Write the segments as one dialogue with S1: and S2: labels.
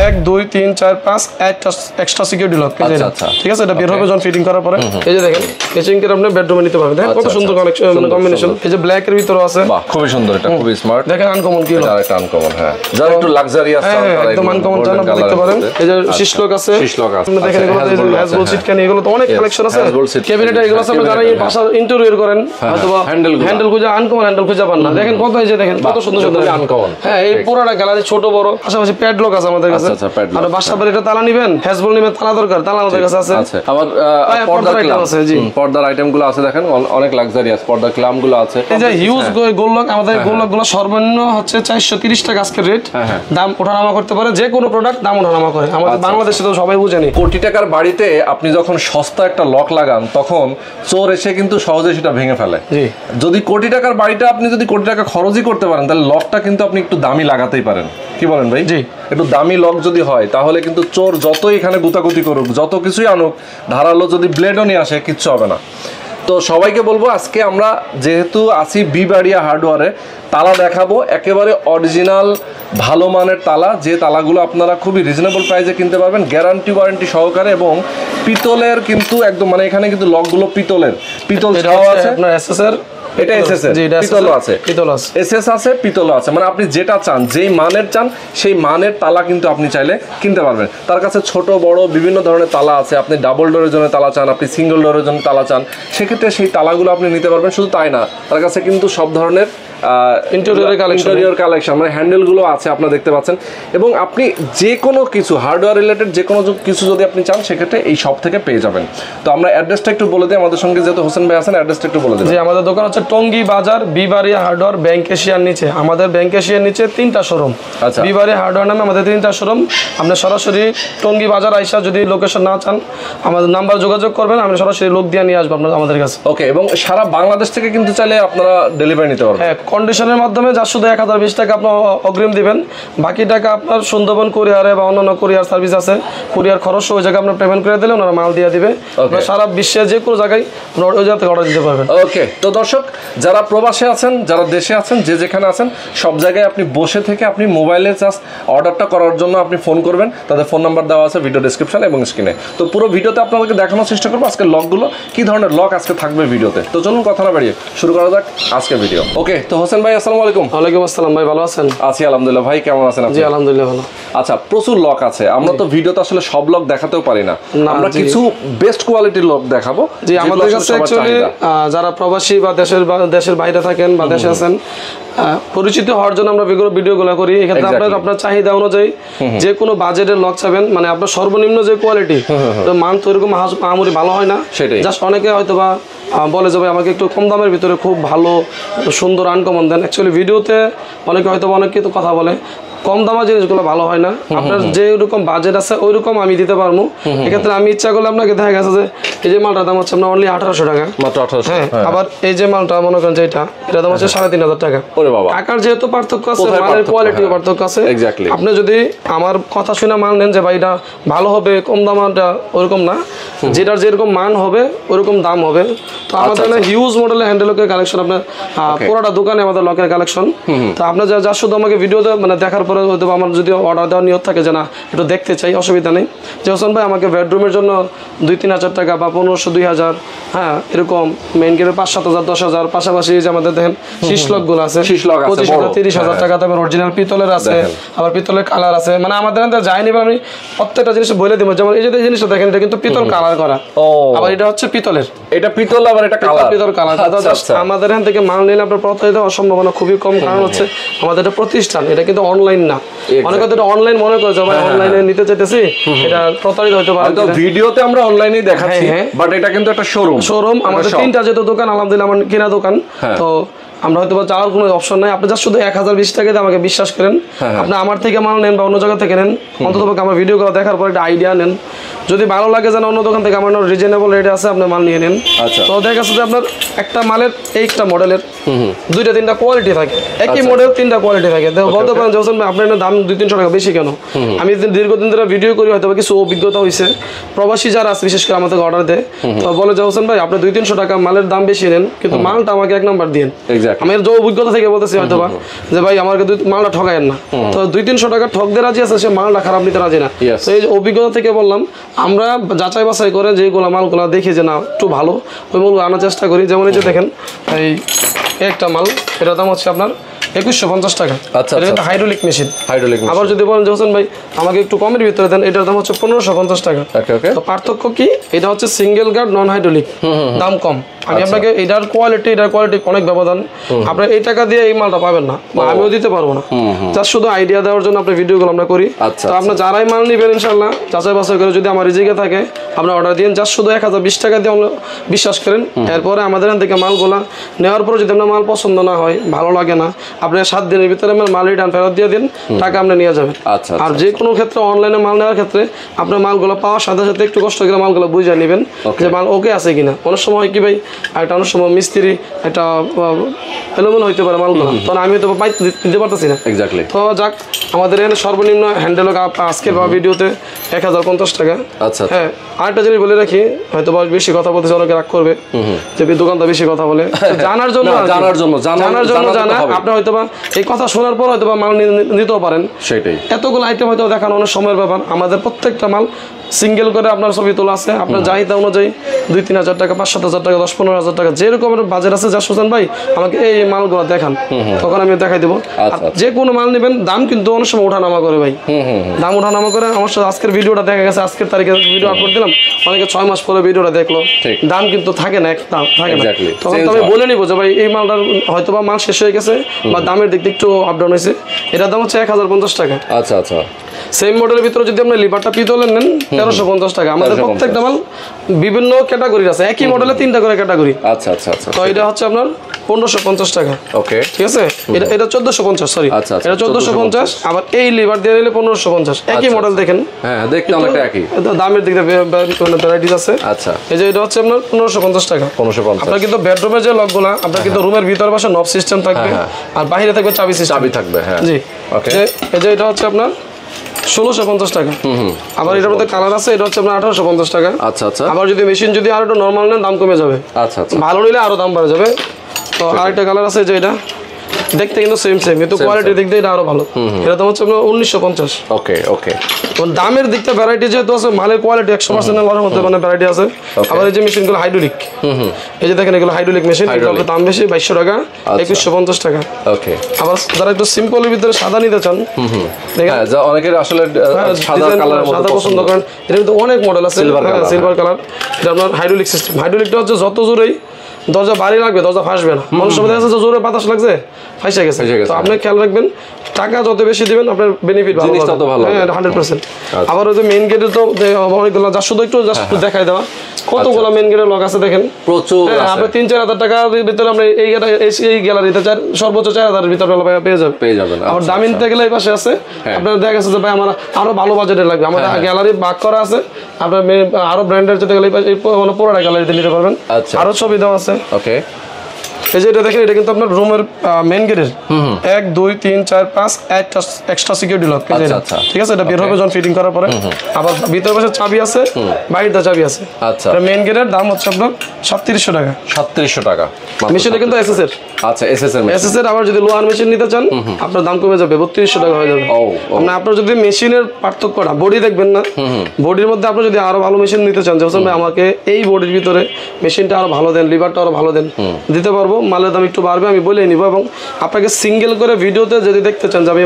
S1: 1 2 3 4 5 একটা extra security lock. ঠিক আছে, এটা বের হবে যখন ফিটিং করার পরে। এই যে দেখেন ম্যাচিং করে আপনি বেডরুমে নিতে পারবেন। দেখেন কত সুন্দর কানেকশন, মানে কম্বিনেশন। এই যে ব্ল্যাক এর ভিতরে আছে,
S2: বাহ খুবই সুন্দর, এটা খুবই স্মার্ট।
S1: দেখেন আনকমন কি
S2: এটা একটা আনকমন, হ্যাঁ যারা একটু লাক্সারিয়াস চান তারা
S1: একদম আনকমন চান আপনি দেখতে পারেন। এই যে শীশ লক আছে, আপনি দেখেন এগুলো হ্যাজবল সিট ক্যান, এগুলো তো অনেক কালেকশন আছে। ক্যাবিনেট এগুলো আছে, যারা এই বাসা ইন্টেরিয়র করেন অথবা হ্যান্ডেল খুঁজে আনকমন হ্যান্ডেল খুঁজে পান না, দেখেন কত, এই যে দেখেন কত সুন্দর সুন্দর
S2: আনকমন।
S1: হ্যাঁ এই পুরোটা গ্যালারি ছোট বড়, পাশাপাশি প্যাডলক আছে আমাদের কাছে। আর বাসা বাড়িটা তালা নিবেন, হ্যাজবল নিবেন, তালা দরকার, তালা আমাদের কাছে আছে।
S2: আবার পর্দার আইটেম আছে, জি পর্দার আইটেমগুলো আছে, দেখেন অনেক লাক্সারিয়াস পর্দার ক্লামগুলো আছে।
S1: এই যে হিউজ গোললক, আমাদের গোললকগুলো সর্বনিম্ন হচ্ছে 430 টাকা আজকের রেট। দাম ওঠানামা করতে পারে, যে কোনো প্রোডাক্ট দাম ওঠানামা করে, আমাদের বাংলাদেশে তো সবাই বুঝেনি।
S2: কোটি টাকার বাড়িতে আপনি যখন সস্তা একটা লক লাগান তখন চোর এসে কিন্তু সহজে সেটা ভেঙে ফেলে। যদি কোটি টাকার বাড়িটা আপনি যদি কোটি টাকা খরচই করতে পারেন তাহলে লকটা কিন্তু আপনি একটু দামি লাগাতেই পারেন। কি বলেন ভাই? জি, একটু দামি লক যদি হয় তাহলে কিন্তু চোর যতই এখানে গুতাগুতি করুক, যত কিছুই আনুক, ধারালো যদি ব্লেডও নিয়ে আসে কিচ্ছু হবে না। তো সবাইকে বলবো আজকে আমরা যেহেতু আছি বিবাড়িয়া হার্ডওয়্যারে, তালা দেখাবো একেবারে অরিজিনাল ভালো মানের তালা, যে তালাগুলো আপনারা খুবই রিজনেবল প্রাইসে কিনতে পারবেন, গ্যারান্টি ওয়ারেন্টি সহকারে, এবং পিতলের কিন্তু একদম, মানে এখানে কিন্তু লকগুলো পিতলের, পিতল ছাওয়া আছে আপনার এসএসএর, এটা এসএসএর পিতলও আছে, পিতল আছে, এসএস আছে, পিতলও আছে, মানে আপনি যেটা চান, যেই মানের চান সেই মানের তালা কিন্তু আপনি চাইলে কিনতে পারবেন। তার কাছে ছোট বড় বিভিন্ন ধরনের তালা আছে, আপনি ডাবল ডোরের জন্য তালা চান, আপনি সিঙ্গেল ডোরের জন্য তালা চান, সেক্ষেত্রে সেই তালাগুলো আপনি নিতে পারবেন। শুধু তাই না, তার কাছে কিন্তু সব ধরনের ইন্টেরিয়র কালেকশন, মানে হ্যান্ডেলগুলো আছে আপনারা দেখতে পাচ্ছেন। এবং আপনি যে কোনো কিছু হার্ডওয়্যার রিলেটেড যে কোনো কিছু যদি আপনি চান সেক্ষেত্রে এই শপ থেকে পেয়ে যাবেন। তো আমরা অ্যাড্রেসটা একটু বলে দিই, আমাদের সঙ্গে যেহেতু হোসেন ভাই আছেন, অ্যাড্রেসটা একটু বলে দিই।
S1: যে আমাদের দোকান হচ্ছে টঙ্গী বাজার, বিবাড়িয়া হার্ডওয়্যার, ব্যাংক এশিয়ার নিচে। আমাদের ব্যাংক এশিয়ার নিচে 3টা শোরুম, বিবাড়িয়া হার্ডওয়্যার নামে আমাদের 3টা শোরুম। আপনি সরাসরি টঙ্গী বাজার আইসা যদি লোকেশন না চান আমাদের নাম্বার যোগাযোগ করবেন, আমরা সরাসরি লোক দিয়ে নিয়ে আসবো আমাদের কাছে।
S2: ওকে, এবং সারা বাংলাদেশ থেকে কিন্তু চাইলে আপনারা ডেলিভারি নিতে পারবেন।
S1: হ্যাঁ, কন্ডিশনের মাধ্যমে যা শুধু 1020 টাকা আপনার অগ্রিম দিবেন, বাকি টাকা আপনার সুন্দরবন কুরিয়ারে বা অন্যান্য কুরিয়ার সার্ভিস আছে, কুরিয়ার খরচ ওই জায়গায় আপনার পেমেন্ট করে দিলে ওনারা মাল দিয়ে দিবে। সারা বিশ্বের যে কোনো জায়গায় ওই জায়গা থেকে অর্ডার দিতে পারবেন।
S2: ওকে, তো দর্শক যারা প্রবাসে আছেন, যারা দেশে আছেন, যে যেখানে আছেন, সব জায়গায় আপনি বসে থেকে আপনি মোবাইলে জাস্ট অর্ডারটা করার জন্য আপনি ফোন করবেন, তাদের ফোন নাম্বার দেওয়া আছে ভিডিও ডেসক্রিপশন এবং স্ক্রিনে। তো পুরো ভিডিওতে আপনাদেরকে দেখানোর চেষ্টা করবো আজকে লকগুলো, কি ধরনের লক আজকে থাকবে ভিডিওতে। তো চলুন কথা না বাড়িয়ে শুরু করা যাক আজকে ভিডিও। ওকে, তো হোসেন ভাই আসসালামু আলাইকুম।
S1: ওয়ালাইকুম আসসালাম ভাই, ভালো আছেন?
S2: আছি আলহামদুলিল্লাহ। ভাই কেমন আছেন আপনি?
S1: জি আলহামদুলিল্লাহ ভালো।
S2: আচ্ছা, প্রচুর লক আছে, আমরা তো ভিডিওতে আসলে সব লক দেখাতেও পারি না, আমরা কিছু বেস্ট কোয়ালিটির লক দেখাবো।
S1: জি, আমাদের কাছে অ্যাকচুয়ালি যারা প্রবাসী বা দেশের বাইরে থাকেন বা দেশে আছেন, পরিচিত হওয়ার জন্য আমরা ভিডিওগুলো করি। এক্ষেত্রে আপনার চাহিদা অনুযায়ী যে কোনো বাজেটের লক চাবেন, মানে আপনার সর্বনিম্ন যে কোয়ালিটি, মান তো এরকম আহামরি ভালো হয় না, জাস্ট অনেকে হয়তো বা বলে যাবে আমাকে একটু কম দামের ভিতরে খুব ভালো সুন্দর আনকমন দেন। অ্যাকচুয়ালি ভিডিওতে অনেকে হয়তো অনেক কিছু কথা বলে, কম দামা জিনিসগুলো ভালো হয় না। আপনার যে রকম বাজেট আছে ওই রকম আমি দিতে পারবো। এক্ষেত্রে আমি ইচ্ছা করলে আপনাকে দেখা গেছে যে এই যে মালটার দাম হচ্ছে আপনার অনলি 1800 টাকা মাত্র। 1800। হ্যাঁ, আবার এই যে মালটা মনে করেন যে এটা দাম হচ্ছে 3500 টাকা। টাকার যেহেতু পার্থক্য আছে, মালের কোয়ালিটিও পার্থক্য আছে। আপনি যদি আমার কথা শুনে মাল নেন যে ভাই এটা ভালো হবে, কম দামটা ওরকম না, যেটার যেরকম মান হবে ওরকম দাম হবে। তো আমাদের হিউজ মডেলের হ্যান্ডেলকের কালেকশন, আপনার পুরোটা দোকানে আমাদের লকের কালেকশন। তো আপনার যা শুধু আমাকে ভিডিওতে মানে দেখার পরে হয়তো আমার যদি অর্ডার দেওয়ার নিয়ত থাকে যে না একটু দেখতে চাই, অসুবিধা নেই। যে হোসেন ভাই আমাকে বেডরুমের জন্য 2-3 হাজার টাকা বা 1500-2000, হ্যাঁ এরকম মেইন গেটের 5-7 হাজার 10 হাজার, পাশাপাশি যে আমাদের দেখেন শীষ লকগুলো আছে 25,000-30,000 টাকা দামের অরিজিনাল পিতলের আছে, আবার পিতলের কালার আছে। মানে আমাদের যাই নিবেন আমি প্রত্যেকটা জিনিস বলে দিব। যেমন এই যে জিনিসটা দেখেন, এটা কিন্তু পিতল কালার করা, আবার এটা হচ্ছে পিতলের, এটা পিতল আবার এটা কালার, পিতল কালার। আমাদের এখান থেকে মাল নিলে আপনার প্রতারিত হওয়ার সম্ভাবনা খুবই কম, কারণ হচ্ছে আমাদের এটা প্রতিষ্ঠান, এটা কিন্তু অনলাইন না। অনেকে তো অনলাইন মনে করে যে ভাই অনলাইনে নিতে চাইতেছি, এটা প্রতারিত হতে পারে।
S2: তো ভিডিওতে আমরা অনলাইনেই দেখাচ্ছি, বাট এটা কিন্তু একটা শোরুম। আমাদের 3টা যেহেতু দোকান, আলহামদুলিল্লাহ আমার কেনা দোকান, তো আমরা হয়তো যাওয়ার কোনো অপশন নাই। আপনি জাস্ট শুধু 1020 টাকা দিয়ে আমাকে বিশ্বাস করেন, আপনি আমার থেকে মাল নেন বা অন্য জায়গা থেকে নেন, অন্তত আমার ভিডিও দেখার পর একটা আইডিয়া নেন
S1: যদি ভালো লাগে যেন অন্য দোকান থেকে আমার রিজনেবল রেটে আছে আপনি মাল নিয়ে নিন।
S2: আচ্ছা।
S1: তো দেখা যাচ্ছে যে আপনার একটা মালের একটা মডেলের দুইটা তিনটা কোয়ালিটি থাকে, একই মডেল তিনটা কোয়ালিটি থাকে। বলতে পারেন যে হোসেন ভাই আপনার দাম 200-300 টাকা বেশি কেন? আমি দীর্ঘদিন ধরে ভিডিও করি, হয়তো কিছু অভিজ্ঞতা হয়েছে, প্রবাসী যারা আছে বিশেষ করে আমাদের অর্ডার দেয়, তো বলে যে হোসেন ভাই আপনি 200-300 টাকা মালের দাম বেশি নেন, কিন্তু মালটা আমাকে 1 নাম্বার দিন। আমি যে অভিজ্ঞতা থেকে বলতেছি হয়তো বা যে ভাই আমাকে মালটা ঠকায়েন না। তো 200-300 টাকা ঠকতে রাজি আছে, সে মালটা খারাপ নিতে রাজি না। তো এই অভিজ্ঞতা থেকে বললাম, আমরা যাচাই বাছাই করে যেগুলো মালগুলো দেখি যে না একটু ভালো, ওই মালগুলো আনার চেষ্টা করি। যেমন এই যে দেখেন এই একটা মাল, এটার দাম হচ্ছে আপনার 2150 টাকা। এটা একটা হাইড্রোলিক মেশিন। আবার যদি বলেন যে হোসেন ভাই আমাকে একটু কমের ভিতরে দেন, এটার দাম হচ্ছে 1550 টাকা। তো পার্থক্য কি? এটা হচ্ছে সিঙ্গেল গার্ড নন হাইড্রোলিক, দাম কম। আমি আপনাকে এটার কোয়ালিটি অনেক ব্যবধান, আপনার এই টাকা দিয়ে এই মালটা পাবেন না, আমিও দিতে পারবো না। জাস্ট শুধু আইডিয়া দেওয়ার জন্য আপনার ভিডিওগুলো আমরা করি। তো আপনার যারাই মাল নিবেন ইনশাল্লাহ যাচাই বাছাই করে, যদি আমার রিজিকে থাকে আপনার অর্ডার দিন, জাস্ট শুধু 1020 টাকা দিয়ে বিশ্বাস করেন। এরপরে আমাদের এখান থেকে মালগুলা নেওয়ার পরে যদি আপনার মাল পছন্দ না হয়, ভালো লাগে না, আপনি 7 দিনের ভিতরে মাল রিটার্ন ফেরত দিয়ে দিন, টাকা আপনি নিয়ে যাবেন। আর যে কোনো ক্ষেত্রে অনলাইনে মাল নেওয়ার ক্ষেত্রে আপনার মালগুলো পাওয়ার সাথে সাথে একটু কষ্ট করে মালগুলো বুঝে নেবেন যে মাল ওকে আছে কিনা। অনেক সময় কি ভাই, একটা অনেক সময় মিস্ত্রি একটা এলোমেলো হইতে পারে মালগুলো, তখন আমি তো দিতে পারতেছি না। তো যাক, আমাদের এখানে সর্বনিম্ন হ্যান্ডেল আজকের ভিডিওতে 1050 টাকা। হ্যাঁ, আরেকটা জিনিস বলে রাখি, হয়তো বেশি কথা বলতেছে অনেকে রাগ করবে যে দোকানদার বেশি কথা বলে। জানার জন্য জানা, আপনি হয়তো বা এই কথা শোনার পর হয়তো বা মাল নিতেও পারেন। সেটাই, এতগুলো আইটেম হয়তো দেখানো অনেক সময়ের ব্যাপার। আমাদের প্রত্যেকটা মাল সিঙ্গেল করে আপনার ছবি তোলা আছে, আপনার চাহিদা অনুযায়ী 2-3 হাজার টাকা, 5-7 হাজার টাকা, 10-15 হাজার টাকা, যেরকম বাজেট আছে, যা হোসেন ভাই আমাকে এই মালগুলো দেখান, তখন আমি দেখাই দেবো। যে কোনো মাল নেবেন, দাম কিন্তু অনেক সময় ওঠানামা করে ভাই, দাম ওঠানামা করে। আমার সাথে আজকের ভিডিওটা দেখা গেছে, আজকের তারিখে ভিডিও আপলোড দিলাম, অনেকে 6 মাস পরে ভিডিওটা দেখলো, দাম কিন্তু থাকে না, একদম থাকে না। তখন তো আমি বলে নিবো যে ভাই এই মালটার হয়তো বা মাল শেষ হয়ে গেছে বা দামের দিক দিয়ে একটু আপডাউন হয়েছে, এটার দাম হচ্ছে 1050 টাকা। সেম মডেলের ভিতরে যদি আপনি লিভারটা পিতলের নেন 1350 টাকা। আমাদের প্রত্যেকটা মাল বিভিন্ন ক্যাটাগরি আছে, একই মডেলে 3টা করে ক্যাটাগরি। তো এটা হচ্ছে আপনার 1550 টাকা। ঠিক আছে, এটা 1450, সরি এটা 1450। আবার এই লিভার দিয়ে নিলে 1550, একই মডেল। দেখেন দেখতে অনেকটা একই, দামের দিক দিয়ে ভ্যারাইটিস আছে। এই যে এটা হচ্ছে আপনার 1550 টাকা। আপনার কিন্তু বেডরুমের যে লকগুলা, আপনার কিন্তু রুমের ভিতর পাশে নব সিস্টেম থাকবে, আর বাইরে থাকবে চাবি সিস্টেম থাকবে। জি, এই যে এটা হচ্ছে আপনার 1650 টাকা। আবার এটার মধ্যে কালার আছে, এটা হচ্ছে আপনার 1850 টাকা। আবার যদি মেশিন যদি আর একটু নর্মাল নেন, দাম কমে যাবে। ভালো নিলে আরো দাম বেড়ে যাবে। তো আরেকটা কালার আছে, যে এটা দেখতে কিন্তু সেম কিন্তু কোয়ালিটির দিক দিয়ে এটা আরো ভালো। এটা দাম হচ্ছে আপনার 1950। দামের দিকটা ভ্যারাইটি যেহেতু আছে, মালের কোয়ালিটি 100% এর মধ্যে মানে ভ্যারাইটি আছে। আবার এই যে মেশিনগুলো হাইড্রোলিক, এই যে দেখেন এগুলো হাইড্রোলিক মেশিন, এগুলোর দাম বেশি 2200 টাকা, 2150 টাকা। আবার যারা একটু সিম্পলের ভিতরে সাদা নিতে চান, দেখেন অনেকের আসলে সাদা কালার সাদা পছন্দ করেন, এর ভিতরে অনেক মডেল আছে। সিলভার কালার, এটা আপনার হাইড্রোলিক সিস্টেম। হাইড্রোলিকটা হচ্ছে যত জোরেই দরজা ভারী লাগবে, দরজা ফাঁসবে না। মানুষ সময় দেখা যাচ্ছে জোরে বাতাস লাগছে, ফাঁসে গেছে। তো আপনি খেয়াল রাখবেন, টাকা যত বেশি দিবেন আপনার বেনিফিট ভালো হবে। হ্যাঁ, 100%। আবার ওই যে মেইন গেটে তো অনেকগুলো, যা শুধু একটু জাস্ট দেখাই দেওয়া, কতগুলো মেইন গেটের লক আছে দেখেন, প্রচুর। আপনি 3-4 হাজার টাকার ভিতরে আপনি এই গ্যালারিতে সর্বোচ্চ 4000 এর ভিতরে পেয়ে যাবেন। আবার দামি নিতে গেলে এই পাশে আছে, আপনার দেখা গেছে যে ভাই আমার আরো ভালো বাজেটের লাগবে, আমাদের গ্যালারি ভাগ করা আছে, আপনার আরো ব্র্যান্ডের যেতে গেলে পুরোটা গ্যালারিতে নিতে পারবেন। আরো ছবি দেওয়া আছে। এই যে এটা দেখেন, এটা কিন্তু আপনার রুমের মেইন গেটের 1, 2, 3, 4, 5 একটা এক্সট্রা সিকিউরিটি লক। ঠিক আছে, এটা বের হবে যখন ফিটিং করার পরে। আবার ভিতরে পাশে চাবি আছে, বাইরের চাবি আছে। এটা মেইন গেটের দাম হচ্ছে আপনার 3700 টাকা। 3700 টাকা। মেশিনটা কিন্তু এসএস এর। আচ্ছা, এসএস এর। আবার যদি লোয়ার মেশিন নিতে চান, আপনার দাম কমে যাবে, 3200 টাকা হয়ে যাবে। মানে আপনার যদি মেশিনের পার্থক্যটা, বডি দেখবেন না, বডির মধ্যে আপনি যদি আরো ভালো মেশিন নিতে চান, যেমন ভাই আমাকে এই বডির ভিতরে মেশিনটা আরো ভালো দেন, লিভারটা আরো ভালো দেন, দিতে পারবো। মালের দাম একটু বাড়বে, আমি বলে নিব। এবং আপনাকে সিঙ্গেল করে ভিডিওতে যদি দেখতে চান, যে আমি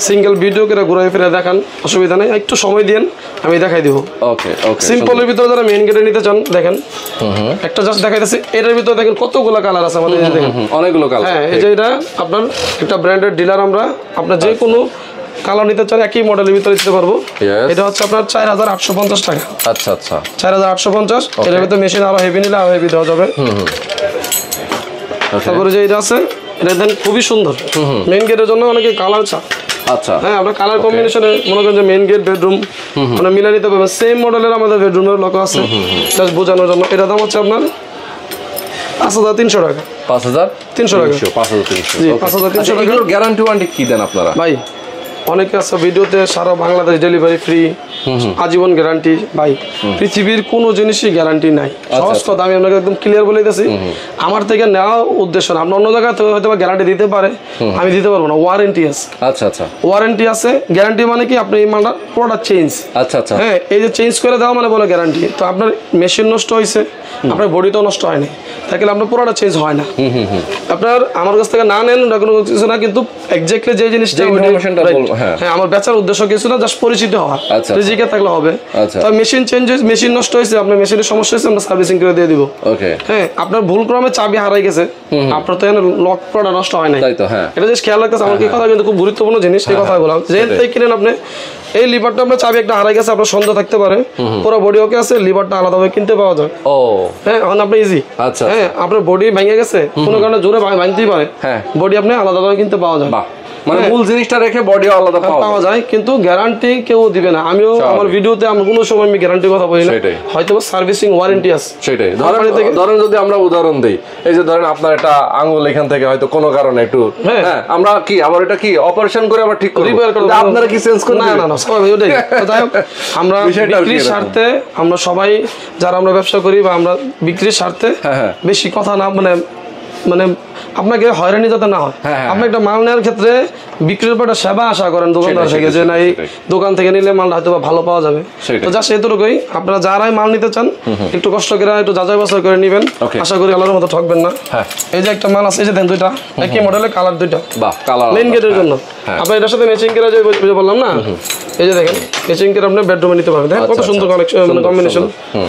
S1: সিঙ্গেল ভিডিও করে ঘুরে ফিরে দেখান, অসুবিধা নেই, একটু সময় দিন, আমি দেখাই দিব। সিম্পলের ভিতরে যারা মেইন গেটে নিতে চান, দেখেন একটা জাস্ট দেখাইতেছি, এটার ভিতরে দেখেন কতগুলো কালার আছে আমাদের, দেখেন অনেকগুলো কালার। হ্যাঁ, এই যে এটা আপনার একটা ব্র্যান্ডের ডিলার, আমরা আপনার যে কোনো কালার নিতে চান একই মডেলের ভিতরে দিতে পারবো। এটা হচ্ছে আপনার 4850 টাকা। 4850। এর ভিতরে মেশিন আরো হেভি নিলে আরো হেভি দেওয়া যাবে। তারপরে যে এটা আছে, এটা দেন খুবই সুন্দর, মেইন গেটের জন্য অনেকে কালার চায়,
S2: আচ্ছা
S1: হ্যাঁ আপনার কালার কম্বিনেশনে মনে করেন যে মেইন গেট বেডরুম মানে মিলাই নিতে পারবেন সেম মডেলের আমাদের বেডরুমের লক আছে জাস্ট বোঝানোর জন্য এটা দাম হচ্ছে আপনার 5300 টাকা
S2: 5300 টাকা 5300
S1: জি 5300 টাকা
S2: এগুলোর গ্যারান্টি ওয়ারেন্টি কি দেন আপনারা
S1: ভাই অনেকে আছে ভিডিওতে সারা বাংলাদেশ ডেলিভারি ফ্রি আজীবন গ্যারান্টি ভাই পৃথিবীর কোনো জিনিসই গ্যারান্টি নাই সহজ কথা আমি আপনাকে একদম ক্লিয়ার বলে দিতেছি আমার থেকে নেওয়া উদ্দেশ্য না আপনি অন্য জায়গায় হয়তো গ্যারান্টি দিতে পারে আমি দিতে পারবো না ওয়ারেন্টি আছে
S2: আচ্ছা আচ্ছা
S1: ওয়ারেন্টি আছে গ্যারান্টি মানে কি আপনি এই মালটা প্রোডাক্ট চেঞ্জ
S2: আচ্ছা আচ্ছা
S1: হ্যাঁ এই যে চেঞ্জ করে দেওয়া মানে বলে গ্যারান্টি তো আপনার মেশিন নষ্ট হয়েছে আপনার বডিটাও নষ্ট হয়নি তাহলে আপনার পুরোটা চেঞ্জ হয় না আপনার আমার কাছ থেকে না নেন ওটা কোনো কিছু না কিন্তু এক্স্যাক্টলি যে জিনিসটা হ্যাঁ আমার বেচার উদ্দেশ্য কিছু না জাস্ট পরিচিত হওয়া রিজিকে থাকলে হবে তো মেশিন চেঞ্জ মেশিন নষ্ট হয়েছে আপনার মেশিনের সমস্যা হয়েছে আমরা সার্ভিসিং করে দিয়ে দিব ওকে হ্যাঁ আপনার ভুল ক্রমে চাবি হারাই গেছে আপনার তো এখানে লক পুরোটা নষ্ট হয় নাই এটা জাস্ট খেয়াল রাখতে আমার কি কথা কিন্তু খুব গুরুত্বপূর্ণ জিনিস এই কথা বললাম যেহেতু কিনেন আপনি এই লিভারটা আপনার চাবি একটা হারাই গেছে আপনার সন্দেহ থাকতে পারে পুরো বডি ওকে আছে লিভারটা আলাদাভাবে কিনতে পাওয়া যায় ও হ্যাঁ এখন আপনি ইজি আচ্ছা হ্যাঁ আপনার বডি ভেঙে গেছে কোনো কারণে জোরে ভাঙতেই পারে হ্যাঁ বডি আপনি আলাদাভাবে কিনতে পাওয়া যায়
S2: মানে মূল জিনিসটা রেখে বডি আলাদা
S1: পাওয়া যায় কিন্তু গ্যারান্টি কেউ দিবে না আমিও আমার ভিডিওতে আমরা কোনো সময় আমি গ্যারান্টির কথা বলি না হয়তো সার্ভিসিং ওয়ারেন্টি আছে
S2: সেটাই ধরেন যদি আমরা উদাহরণ দেই এই যে ধরেন আপনার একটা আঙ্গুল এখান থেকে হয়তো কোনো কারণে একটু হ্যাঁ আমরা কি আবার এটা কি অপারেশন করে আবার ঠিক করব আপনারা কি চেঞ্জ করবেন
S1: না না সবাই ওটাই যাই হোক আমরা বিক্রির স্বার্থে আমরা সবাই যারা আমরা ব্যবসা করি বা আমরা বিক্রির স্বার্থে বেশি কথা না মানে আপনাকে হয়রানি যাতে না হয় আপনি একটা মাল নেওয়ার ক্ষেত্রে বিক্রির পর একটা সেবা আশা করেন দোকানদার থেকে যে না এই দোকান থেকে নিলে মালটা হয়তো ভালো পাওয়া যাবে তো যা সেটুকুই আপনারা যারাই মাল নিতে চান একটু কষ্ট করে একটু যাচাই বাছাই করে নেবেন আশা করি আল্লাহর মতো ঠকবেন না এই যে একটা মাল আছে এই যে দেন দুইটা একই মডেলের কালার দুইটা মেইন গেটের জন্য আপনি এটার সাথে ম্যাচিং করে যে বললাম না এই যে দেখেন ম্যাচিং করে আপনি বেডরুমে নিতে পারবেন দেখেন কত সুন্দর কালেকশন কম্বিনেশন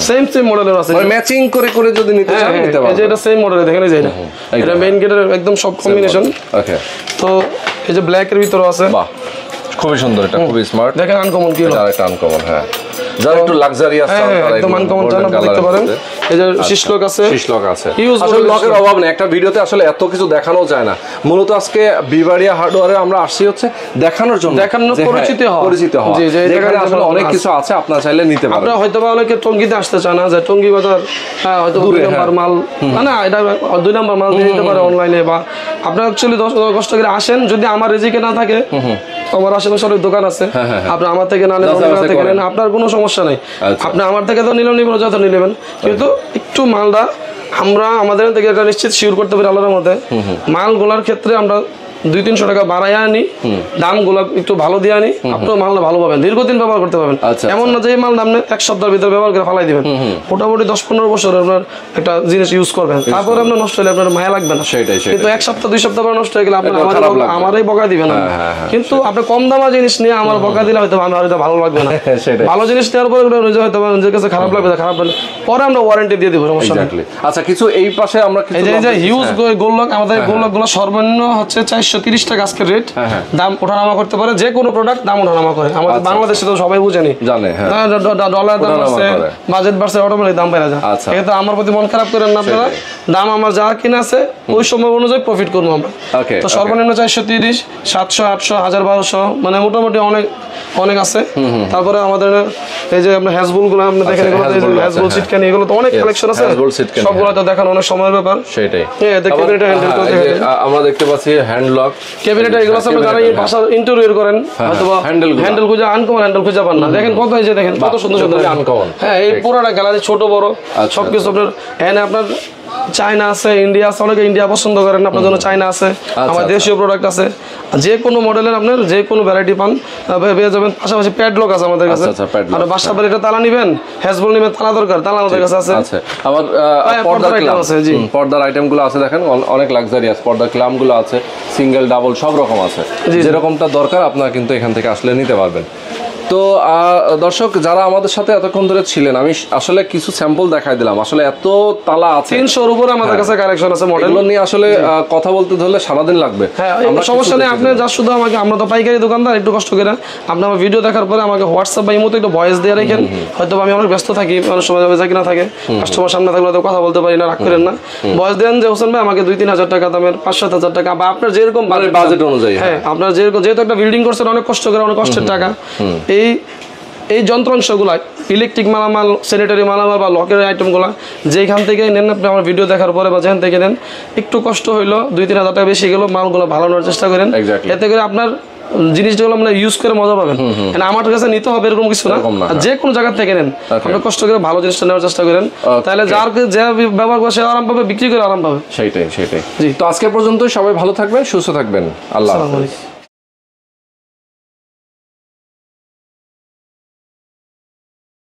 S1: সেম মডেলের আছে
S2: মানে ম্যাচিং করে যদি নিতে চান নিতে পারবেন
S1: এই যে এটা সেম মডেলের দেখেন এই যে এটা মেইন গেটের একদম সব কম্বিনেশন ওকে তো এই যে ব্ল্যাক এর ভিতরে আছে
S2: বাহ খুবই সুন্দর এটা খুবই স্মার্ট
S1: দেখেন আনকমন কি
S2: এটা একটা আনকমন হ্যাঁ যারা একটু লাক্সারিয়াস চান তারা
S1: একদম আনকমন চান আপনি দেখতে পারেন এই যে শিশলক আছে
S2: আসলে লকের অভাব নেই একটা ভিডিওতে আসলে এত কিছু দেখানো যায় না মূলত আজকে বিবাড়িয়া হার্ডওয়্যারে আমরা আসছি হচ্ছে দেখানোর জন্য পরিচিত হওয়া জি যে এখানে আসলে অনেক কিছু আছে আপনারা চাইলে নিতে পারেন
S1: আপনারা হয়তো বা অনেকে টঙ্গীতে আসতে চান না যে টঙ্গী বাজার হয়তো 2 নাম্বার মাল না এটা 2 নাম্বার মাল দিয়ে দিতে পারে অনলাইনে বা আপনারা অ্যাকচুয়ালি 10 কষ্ট করে আসেন যদি আমার রিজিকে না থাকে আমার আশেপাশে অনেক দোকান আছে আপনি আমার থেকে না নেন অন্য থেকে নেন আপনার কোনো সমস্যা নাই আপনি আমার থেকে তো নিলেন যত নিলেন কিন্তু একটু মালটা আমরা আমাদের থেকে এটা নিশ্চিত শিওর করতে পারি আল্লাহর মধ্যে মালগুলোর ক্ষেত্রে আমরা 200-300 টাকা বাড়াই আনি দামগুলো একটু ভালো দিয়ে আনি আপনার মালটা ভালো পাবেন দীর্ঘদিন ব্যবহার করতে পারবেন এমন না যে মাল আপনি এক সপ্তাহের ভিতরে ব্যবহার করে ফালাই দিবেন মোটামুটি 10-15 বছর আপনার একটা জিনিস ইউজ করবেন তারপরে আপনার নষ্ট হলে আপনার মায়া লাগবে না কিন্তু এক সপ্তাহ 2 সপ্তাহ পর নষ্ট হয়ে গেলে আপনার আমারই বকা দিবেন কিন্তু আপনি কম দামা জিনিস নিয়ে আমার বকা দিলে হয়তো আমার হয়তো ভালো লাগবে না ভালো জিনিস নেওয়ার পরে হয়তো নিজের কাছে খারাপ লাগবে খারাপ লাগবে পরে আমরা ওয়ারেন্টি দিয়ে দিব সমস্যা নেই
S2: আচ্ছা কিছু এই পাশে আমরা
S1: এই যে হিউজ গোললক আমাদের গোললকগুলো সর্বনিম্ন হচ্ছে 430 টাকা আজকের রেট দাম ওঠানামা করতে পারে যে কোনো প্রোডাক্ট দাম ওঠানামা করে আমাদের বাংলাদেশে তো সবাই বুঝেনি
S2: জানে
S1: ডলার দাম বাড়ছে বাজেট বাড়ছে অটোমেটিক দাম বেড়ে যায় এক্ষেত্রে আমার প্রতি মন খারাপ করেন না আপনারা দাম আমার যা কিনা আছে ওই সময় অনুযায়ী প্রফিট করবো আমরা তো সর্বনিম্ন 430 700 800 1200 মানে মোটামুটি অনেক আছে তারপরে আমাদের এই যে আমরা হ্যাজবুল গুলো আপনি দেখেন এগুলো হ্যাজবুল সিটকানি এগুলো তো অনেক কালেকশন আছে সবগুলো তো দেখানো অনেক সময়ের ব্যাপার
S2: সেটাই
S1: এটা ক্যাবিনেট হ্যান্ডেল করতে
S2: আমরা দেখতে পাচ্ছি হ্যান্ড লক
S1: ক্যাবিনেট এগুলো আছে যারা এই বাসা ইন্টেরিয়র করেন অথবা হ্যান্ডেল খুঁজে আনকমন হ্যান্ডেল খুঁজে পান না দেখেন কত এই যে দেখেন কত সুন্দর সুন্দর
S2: আনকমন
S1: হ্যাঁ এই পুরোটা গ্যালারি ছোট বড় সবকিছু আপনার এখানে আপনার চায়না আছে ইন্ডিয়া আছে অনেকে ইন্ডিয়া পছন্দ করেন আপনার জন্য চায়না আছে আমার দেশীয় প্রোডাক্ট আছে যে কোনো মডেলের আপনার যে কোনো ভ্যারাইটি পান পেয়ে যাবেন পাশাপাশি প্যাডলক আছে আমাদের কাছে আর বাসা বাড়িটা তালা নিবেন হ্যাজবল নিবেন তালা দরকার তালা আমাদের কাছে আছে
S2: আবার পর্দার আইটেম আছে জি পর্দার আইটেমগুলো আছে দেখেন অনেক লাক্সারিয়াস পর্দার ক্লামগুলো আছে সিঙ্গেল ডাবল সব রকম আছে যেরকমটা দরকার আপনারা কিন্তু এখান থেকে আসলে নিতে পারবেন তো দর্শক যারা আমাদের সাথে এতক্ষণ ধরে ছিলেন, আমি আসলে কিছু স্যাম্পল দেখাই দিলাম। আসলে এত তালা আছে,
S1: 300-র উপরে আমাদের কাছে কালেকশন আছে মডেল।
S2: এগুলো নিয়ে আসলে কথা বলতে ধরলে সারাদিন লাগবে।
S1: হ্যাঁ, সমস্যা নেই, আপনি যা শুধু আমাকে, আমরা তো পাইকারি দোকানদার, একটু কষ্ট করে আপনি আমার ভিডিও দেখার পরে আমাকে হোয়াটসঅ্যাপ বা ইমোতে একটু ভয়েস দিয়ে রাখেন। হয়তো আমি অনেক ব্যস্ত থাকি, অনেক সময় যাবে কি না থাকে, কাস্টমার সামনে থাকলে তো কথা বলতে পারি না, রাগ করেন না। ভয়েস দেন যে হোসেন ভাই আমাকে 2-3 হাজার টাকা দামের, 5-7 হাজার টাকা, বা আপনার যেরকম
S2: বাজেট অনুযায়ী।
S1: হ্যাঁ, আপনার যেরকম, যেহেতু একটা বিল্ডিং করছেন অনেক কষ্ট করে, অনেক কষ্টের টাকা, এই যন্ত্রাংশগুলা, ইলেকট্রিক মালামাল, স্যানিটারি মালামাল বা লকের আইটেমগুলো যেখান থেকে নেন আপনি আমার ভিডিও দেখার পরে বা যেখান থেকে নেন, একটু কষ্ট হইলো, 2-3 হাজার টাকা বেশি গেল, মালগুলো ভালো নেওয়ার চেষ্টা করেন। এতে করে আপনার জিনিসগুলো মানে ইউজ করে মজা পাবেন। আমার কাছে নিতে হবে এরকম কিছু না, যে কোনো জায়গা থেকে নেন, আপনি কষ্ট করে ভালো জিনিসটা নেওয়ার চেষ্টা করেন, তাহলে যার যে ব্যবহার করে সে আরাম পাবে, বিক্রি করে আরাম পাবে।
S2: সেটাই। তো আজকে পর্যন্ত সবাই ভালো থাকবেন, সুস্থ থাকবেন। আল্লাহ হাফেজ।